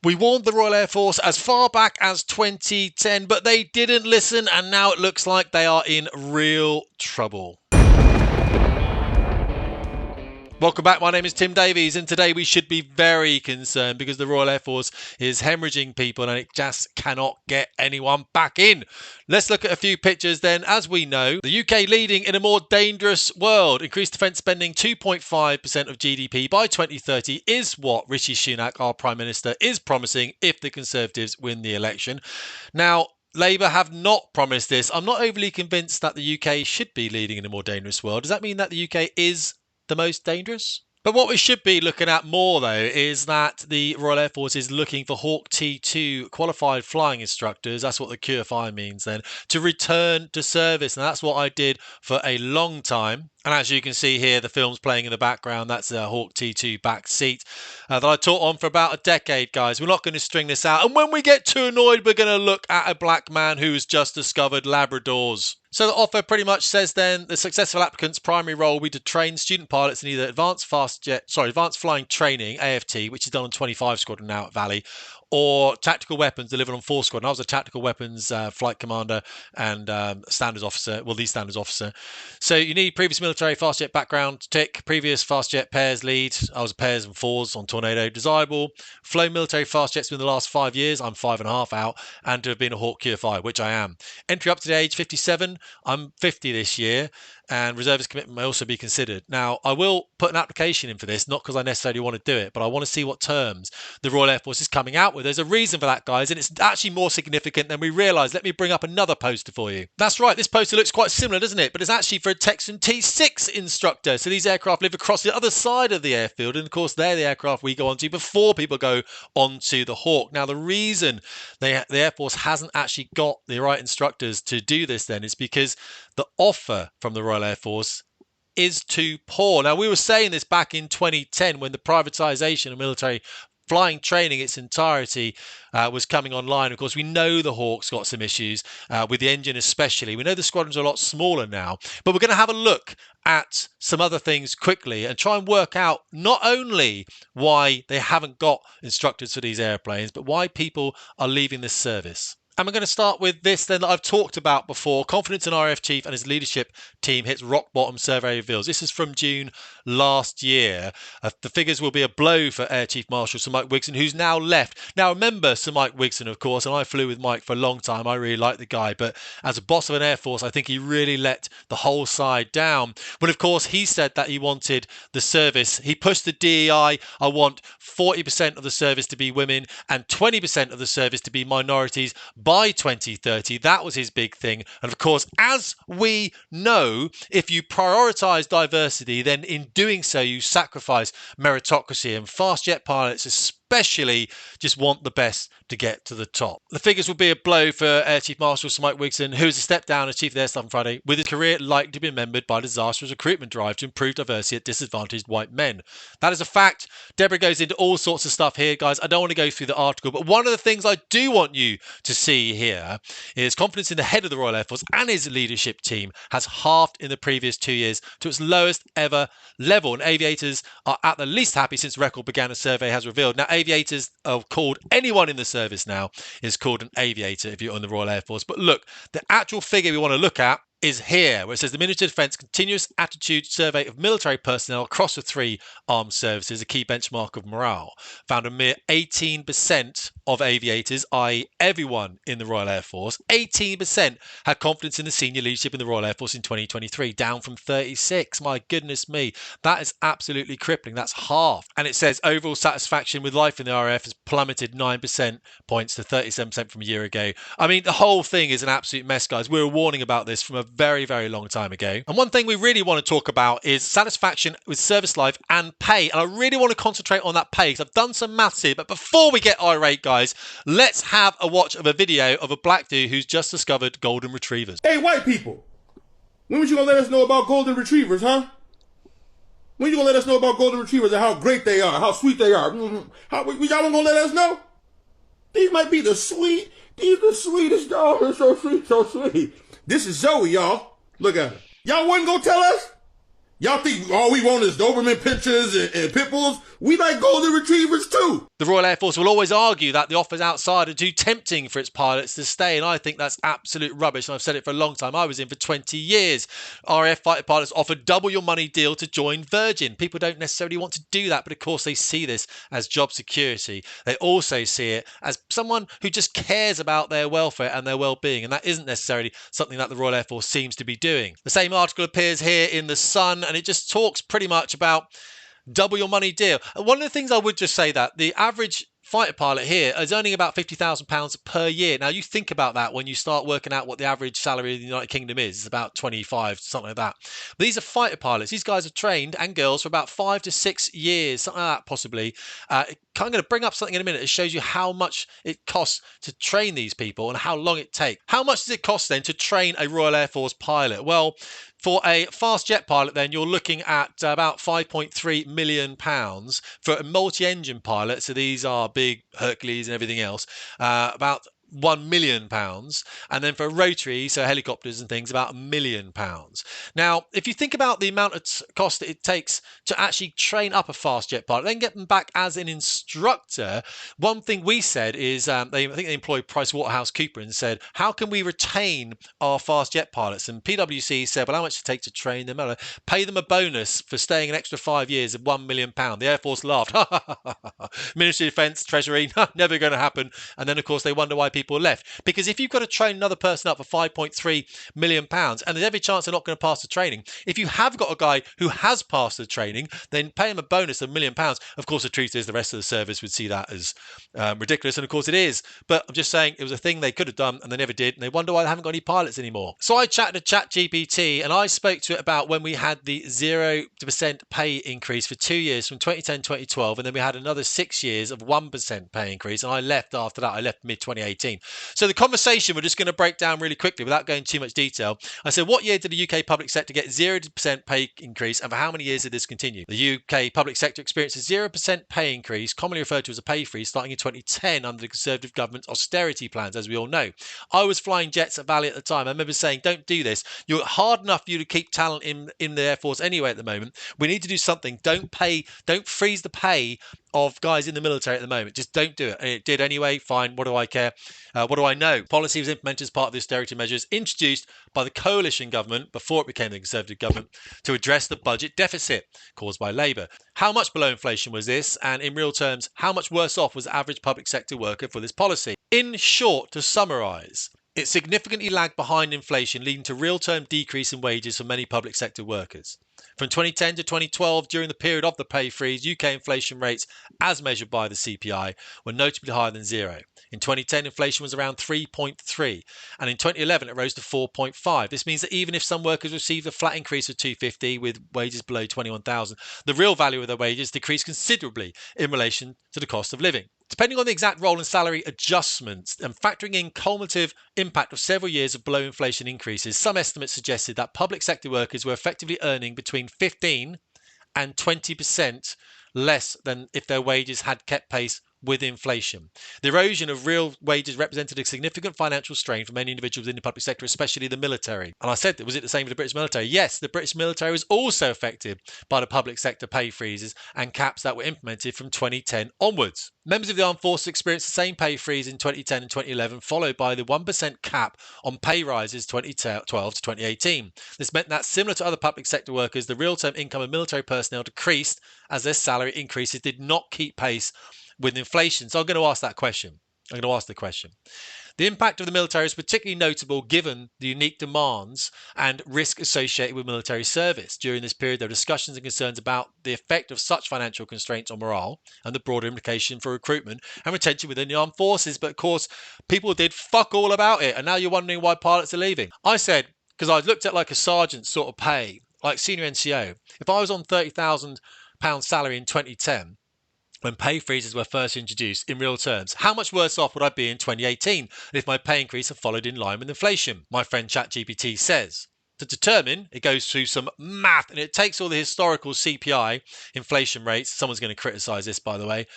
We warned the Royal Air Force as far back as 2010, but they didn't listen, and now it looks like they are in real trouble. Welcome back, my name is Tim Davies, and today we should be very concerned because the Royal Air Force is hemorrhaging people and it just cannot get anyone back in. Let's look at a few pictures then. As we know, the UK leading in a more dangerous world. Increased defence spending 2.5% of GDP by 2030 is what Rishi Sunak, our Prime Minister, is promising if the Conservatives win the election. Now, Labour have not promised this. I'm not overly convinced that the UK should be leading in a more dangerous world. Does that mean that the UK is the most dangerous? But what we should be looking at more, though, is that the Royal Air Force is looking for Hawk T2 qualified flying instructors. That's what the QFI means then, to return to service. And that's what I did for a long time. And as you can see here, the film's playing in the background. That's a Hawk T2 back seat that I taught on for about a decade, guys. We're not going to string this out. And when we get too annoyed, we're going to look at a black man who's just discovered Labradors. So the offer pretty much says then the successful applicant's primary role will be to train student pilots in either advanced flying training, AFT, which is done on 25 Squadron now at Valley, or tactical weapons delivered on 4 Squadron. I was a tactical weapons flight commander and standards officer, well, lead standards officer. So you need previous military fast jet background, tick, previous fast jet pairs lead. I was a pairs and fours on Tornado, desirable. Flown military fast jets within the last 5 years, I'm 5.5 out, and to have been a Hawk QFI, which I am. Entry up to the age 57, I'm 50 this year, and reservist commitment may also be considered. Now, I will put an application in for this, not because I necessarily want to do it, but I want to see what terms the Royal Air Force is coming out with. There's a reason for that, guys, and it's actually more significant than we realise. Let me bring up another poster for you. That's right, this poster looks quite similar, doesn't it? But it's actually for a Texan T6 instructor. So these aircraft live across the other side of the airfield, and of course they're the aircraft we go onto before people go onto the Hawk. Now, the reason the Air Force hasn't actually got the right instructors to do this then is because the offer from the Royal Air Force is too poor. Now, we were saying this back in 2010 when the privatisation of military flying training its entirety was coming online. Of course, we know the Hawk's got some issues with the engine especially. We know the squadrons are a lot smaller now, but we're going to have a look at some other things quickly and try and work out not only why they haven't got instructors for these airplanes, but why people are leaving this service. And we're going to start with this then that I've talked about before. Confidence in RAF Chief and his leadership team hits rock bottom, survey reveals. This is from June last year. The figures will be a blow for Air Chief Marshal Sir Mike Wigson, who's now left. Now, remember Sir Mike Wigson, of course, and I flew with Mike for a long time. I really like the guy. But as a boss of an Air Force, I think he really let the whole side down. But, of course, he said that he wanted the service. He pushed the DEI. I want 40% of the service to be women and 20% of the service to be minorities by 2030. That was his big thing. And of course, as we know, if you prioritize diversity, then in doing so, you sacrifice meritocracy, and fast jet pilots especially just want the best to get to the top. The figures will be a blow for Air Chief Marshal Sir Mike Wigson, who is a step down as Chief of Air Staff on Friday, with his career likely to be remembered by a disastrous recruitment drive to improve diversity at disadvantaged white men. That is a fact. Deborah goes into all sorts of stuff here, guys. I don't want to go through the article, but one of the things I do want you to see here is confidence in the head of the Royal Air Force and his leadership team has halved in the previous 2 years to its lowest ever level. And aviators are at the least happy since the record began, a survey has revealed. Now, aviators are called, anyone in the service now is called an aviator if you're in the Royal Air Force. But look, the actual figure we want to look at is here, where it says the Ministry of Defence Continuous Attitude Survey of Military Personnel across the 3 armed services, a key benchmark of morale, found a mere 18% of aviators, i.e. everyone in the Royal Air Force, 18% had confidence in the senior leadership in the Royal Air Force in 2023, down from 36. My goodness me, that is absolutely crippling. That's half. And it says overall satisfaction with life in the RAF has plummeted 9% points to 37% from a year ago. I mean, the whole thing is an absolute mess, guys. We were warning about this from a very, very long time ago. And one thing we really want to talk about is satisfaction with service life and pay. And I really want to concentrate on that pay because I've done some maths here. But before we get irate, guys, let's have a watch of a video of a black dude who's just discovered golden retrievers. Hey, white people, when was you going to let us know about golden retrievers, huh? When you going to let us know about golden retrievers and how great they are, how sweet they are? Y'all don't going to let us know? These might be the sweetest dogs. So sweet, so sweet. This is Zoe, y'all. Look at her. Y'all wasn't gonna tell us? Y'all think all we want is Doberman pinchers and pit bulls? We like golden retrievers too. The Royal Air Force will always argue that the offers outside are too tempting for its pilots to stay, and I think that's absolute rubbish, and I've said it for a long time. I was in for 20 years. RAF fighter pilots offer double your money deal to join Virgin. People don't necessarily want to do that, but of course they see this as job security. They also see it as someone who just cares about their welfare and their well-being, and that isn't necessarily something that the Royal Air Force seems to be doing. The same article appears here in The Sun, and it just talks pretty much about double your money deal. And one of the things I would just say that the average fighter pilot here is earning about £50,000 per year. Now, you think about that when you start working out what the average salary in the United Kingdom is. It's about 25, something like that. But these are fighter pilots. These guys are trained, and girls, for about 5 to 6 years, something like that possibly. I'm going to bring up something in a minute that shows you how much it costs to train these people and how long it takes. How much does it cost then to train a Royal Air Force pilot? Well, for a fast jet pilot, then you're looking at about £5.3 million. For a multi-engine pilot, so these are big Hercules and everything else, about £1 million. And then for rotary, so helicopters and things, about £1 million. Now, if you think about the amount of cost that it takes to actually train up a fast jet pilot, then get them back as an instructor, one thing we said is, I think they employed PricewaterhouseCoopers and said, how can we retain our fast jet pilots? And PwC said, well, how much does it take to train them? Pay them a bonus for staying an extra 5 years of £1 million. The Air Force laughed. Ministry of Defence, Treasury, never going to happen. And then, of course, they wonder why people left. Because if you've got to train another person up for £5.3 million, and there's every chance they're not going to pass the training, if you have got a guy who has passed the training, then pay him a bonus of £1 million. Of course, the truth is the rest of the service would see that as ridiculous, and of course it is. But I'm just saying it was a thing they could have done, and they never did, and they wonder why they haven't got any pilots anymore. So I chatted to ChatGPT, and I spoke to it about when we had the 0% pay increase for 2 years from 2010 to 2012, and then we had another 6 years of 1% pay increase, and I left after that. I left mid-2018. So the conversation we're just going to break down really quickly without going too much detail. I said, what year did the UK public sector get 0% pay increase, and for how many years did this continue? The UK public sector experienced a 0% pay increase, commonly referred to as a pay freeze, starting in 2010 under the Conservative government's austerity plans, as we all know. I was flying jets at Valley at the time. I remember saying, don't do this. You're hard enough for you to keep talent in the Air Force anyway at the moment. We need to do something. Don't freeze the pay of guys in the military at the moment. Just don't do it. And it did anyway. Fine. What do I care? What do I know? Policy was implemented as part of the austerity measures introduced by the coalition government before it became the Conservative government to address the budget deficit caused by Labour. How much below inflation was this? And in real terms, how much worse off was the average public sector worker for this policy? In short, to summarise, it significantly lagged behind inflation, leading to real-term decrease in wages for many public sector workers. From 2010 to 2012, during the period of the pay freeze, UK inflation rates, as measured by the CPI, were notably higher than zero. In 2010, inflation was around 3.3, and in 2011, it rose to 4.5. This means that even if some workers received a flat increase of $250 with wages below $21,000, the real value of their wages decreased considerably in relation to the cost of living. Depending on the exact role and salary adjustments and factoring in cumulative impact of several years of below inflation increases, some estimates suggested that public sector workers were effectively earning between 15 and 20% less than if their wages had kept pace with inflation. The erosion of real wages represented a significant financial strain for many individuals in the public sector, especially the military. And I said, was it the same for the British military? Yes, the British military was also affected by the public sector pay freezes and caps that were implemented from 2010 onwards. Members of the armed forces experienced the same pay freeze in 2010 and 2011, followed by the 1% cap on pay rises 2012 to 2018. This meant that, similar to other public sector workers, the real-term income of military personnel decreased as their salary increases did not keep pace with inflation. So I'm going to ask that question. The impact of the military is particularly notable given the unique demands and risk associated with military service. During this period, there were discussions and concerns about the effect of such financial constraints on morale and the broader implication for recruitment and retention within the armed forces. But of course, people did fuck all about it. And now you're wondering why pilots are leaving. I said, because I looked at like a sergeant sort of pay, like senior NCO. If I was on £30,000 salary in 2010, when pay freezes were first introduced, in real terms, how much worse off would I be in 2018 if my pay increase had followed in line with inflation? My friend ChatGPT says. To determine, it goes through some math, and it takes all the historical CPI inflation rates. Someone's going to criticise this, by the way.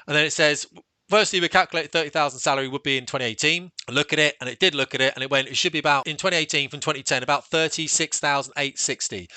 And then it says, firstly, we calculated 30,000 salary would be in 2018. I look at it, and it did look at it, and it should be about, in 2018 from 2010, about 36,860.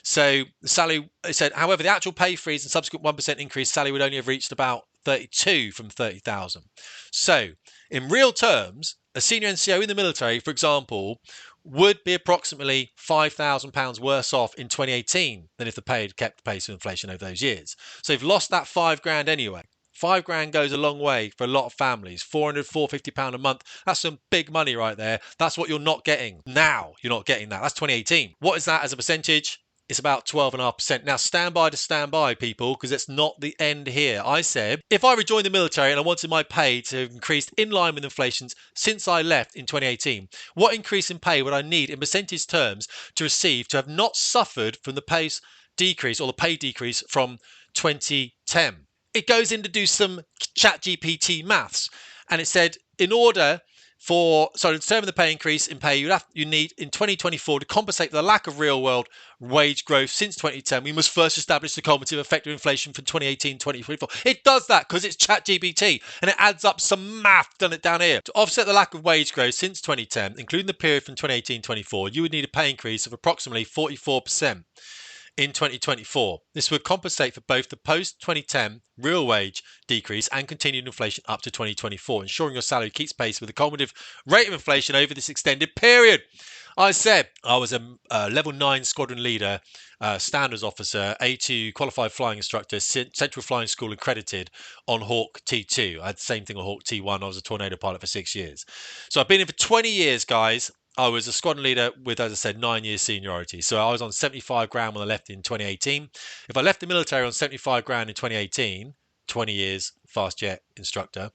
So the salary, it said, however, the actual pay freeze and subsequent 1% increase, salary would only have reached about 32 from 30,000. So in real terms, a senior NCO in the military, for example, would be approximately £5,000 worse off in 2018 than if the pay had kept pace with inflation over those years. So you've lost that £5,000 anyway. £5,000 goes a long way for a lot of families. £400, £450 a month. That's some big money right there. That's what you're not getting now. You're not getting that. That's 2018. What is that as a percentage? It's about 12.5%. Now, stand by, people, because it's not the end here. I said, if I rejoined the military and I wanted my pay to have increased in line with inflation since I left in 2018, what increase in pay would I need in percentage terms to receive to have not suffered from the pay decrease or the pay decrease from 2010? It goes in to do some ChatGPT maths, and it said, in order to determine the pay increase in pay you need in 2024 to compensate for the lack of real world wage growth since 2010, we must first establish the cumulative effect of inflation from 2018-2024. It does that because it's ChatGPT, and it adds up some math done it down here. To offset the lack of wage growth since 2010, including the period from 2018-24, you would need a pay increase of approximately 44% in 2024. This would compensate for both the post-2010 real wage decrease and continued inflation up to 2024, ensuring your salary keeps pace with the cumulative rate of inflation over this extended period. I said I was a level 9 squadron leader, standards officer, A2 qualified flying instructor, Central Flying School accredited on Hawk T2. I had the same thing on Hawk T1. I was a Tornado pilot for 6 years. So I've been in for 20 years, guys. I was a squadron leader with, as I said, 9 years seniority. So I was on 75 grand when I left in 2018. If I left the military on 75 grand in 2018, 20 years fast jet instructor,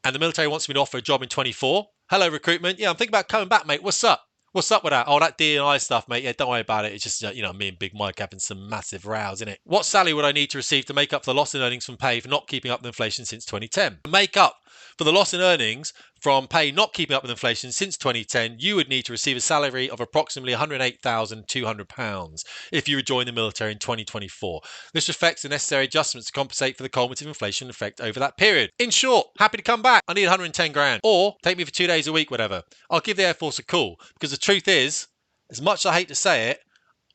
and the military wants me to offer a job in 24, hello recruitment. Yeah, I'm thinking about coming back, mate. What's up? What's up with that? Oh, that D&I stuff, mate. Yeah, don't worry about it. It's just, me and Big Mike having some massive rows, innit? What salary would I need to receive to make up for the loss in earnings from pay for not keeping up with inflation since 2010? To make up for the loss in earnings from pay not keeping up with inflation since 2010, you would need to receive a salary of approximately £108,200 if you rejoin the military in 2024. This reflects the necessary adjustments to compensate for the cumulative inflation effect over that period. In short, happy to come back. I need 110 grand. Or take me for 2 days a week, whatever. I'll give the Air Force a call, because the truth is, as much as I hate to say it,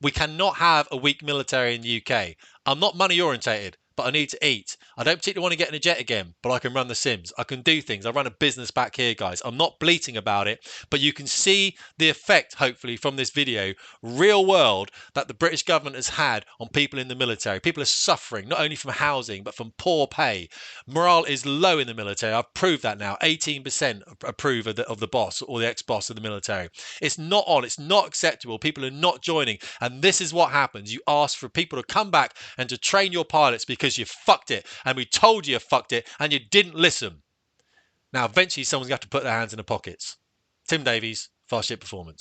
we cannot have a weak military in the UK. I'm not money orientated, but I need to eat. I don't particularly want to get in a jet again, but I can run the Sims. I can do things. I run a business back here, guys. I'm not bleating about it, but you can see the effect, hopefully, from this video, real world, that the British government has had on people in the military. People are suffering, not only from housing, but from poor pay. Morale is low in the military. I've proved that now. 18% approve of the boss or the ex-boss of the military. It's not on. It's not acceptable. People are not joining. And this is what happens. You ask for people to come back and to train your pilots because you fucked it, and we told you fucked it, and you didn't listen. Now, eventually, someone's going to have to put their hands in their pockets. Tim Davies, Fast Jet Performance.